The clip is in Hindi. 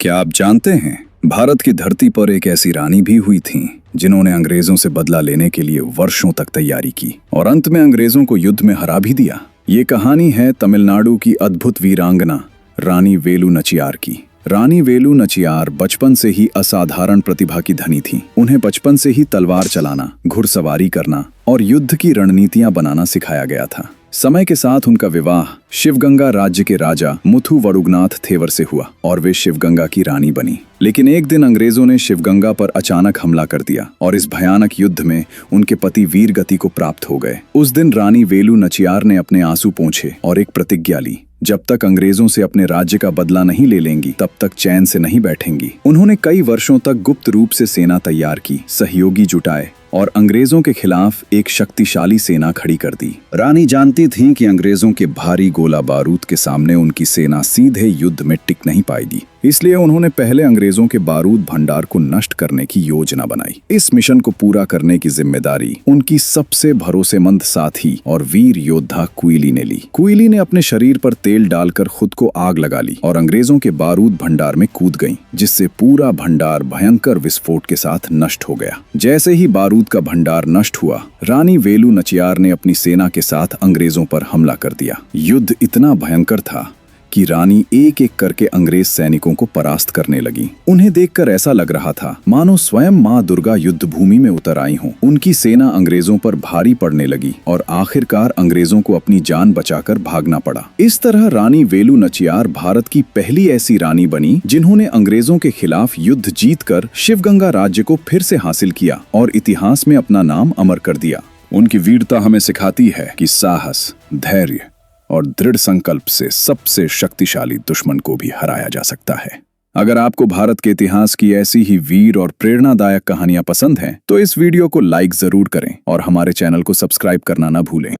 क्या आप जानते हैं, भारत की धरती पर एक ऐसी रानी भी हुई थीं, जिन्होंने अंग्रेजों से बदला लेने के लिए वर्षों तक तैयारी की और अंत में अंग्रेजों को युद्ध में हरा भी दिया। ये कहानी है तमिलनाडु की अद्भुत वीरांगना रानी वेलु नचियार की। रानी वेलु नचियार बचपन से ही असाधारण प्रतिभा की धनी थीं। उन्हें बचपन से ही तलवार चलाना, घुड़सवारी करना और युद्ध की रणनीतियां बनाना सिखाया गया था। समय के साथ उनका विवाह शिवगंगा राज्य के राजा मुथु वडुगनाथ थेवर से हुआ और वे शिवगंगा की रानी बनी। लेकिन एक दिन अंग्रेजों ने शिवगंगा पर अचानक हमला कर दिया और इस भयानक युद्ध में उनके पति वीर गति को प्राप्त हो गए। उस दिन रानी वेलु नचियार ने अपने आंसू पोंछे और एक प्रतिज्ञा ली, जब तक अंग्रेजों से अपने राज्य का बदला नहीं ले लेंगी तब तक चैन से नहीं बैठेंगी। उन्होंने कई वर्षों तक गुप्त रूप से सेना तैयार की, सहयोगी जुटाए और अंग्रेजों के खिलाफ एक शक्तिशाली सेना खड़ी कर दी। रानी जानती थीं कि अंग्रेजों के भारी गोला बारूद के सामने उनकी सेना सीधे युद्ध में टिक नहीं पाएगी, इसलिए उन्होंने पहले अंग्रेजों के बारूद भंडार को नष्ट करने की योजना बनाई। इस मिशन को पूरा करने की जिम्मेदारी उनकी सबसे भरोसेमंद साथी और वीर योद्धा क्विली ने ली। क्विली ने अपने शरीर पर तेल डालकर खुद को आग लगा ली और अंग्रेजों के बारूद भंडार में कूद गईं, जिससे पूरा भंडार भयंकर विस्फोट के साथ नष्ट हो गया। जैसे ही बारूद का भंडार नष्ट हुआ, रानी वेलु नचियार ने अपनी सेना के साथ अंग्रेजों पर हमला कर दिया। युद्ध इतना भयंकर था कि रानी एक एक करके अंग्रेज सैनिकों को परास्त करने लगी। उन्हें देखकर ऐसा लग रहा था मानो स्वयं मां दुर्गा युद्ध भूमि में उतर आई हों। उनकी सेना अंग्रेजों पर भारी पड़ने लगी और आखिरकार अंग्रेजों को अपनी जान बचाकर भागना पड़ा। इस तरह रानी वेलु नचियार भारत की पहली ऐसी रानी बनी जिन्होंने अंग्रेजों के खिलाफ युद्ध जीतकर शिवगंगा राज्य को फिर से हासिल किया और इतिहास में अपना नाम अमर कर दिया। उनकी वीरता हमें सिखाती है कि साहस, धैर्य और दृढ़ संकल्प से सबसे शक्तिशाली दुश्मन को भी हराया जा सकता है। अगर आपको भारत के इतिहास की ऐसी ही वीर और प्रेरणादायक कहानियां पसंद हैं, तो इस वीडियो को लाइक जरूर करें और हमारे चैनल को सब्सक्राइब करना ना भूलें।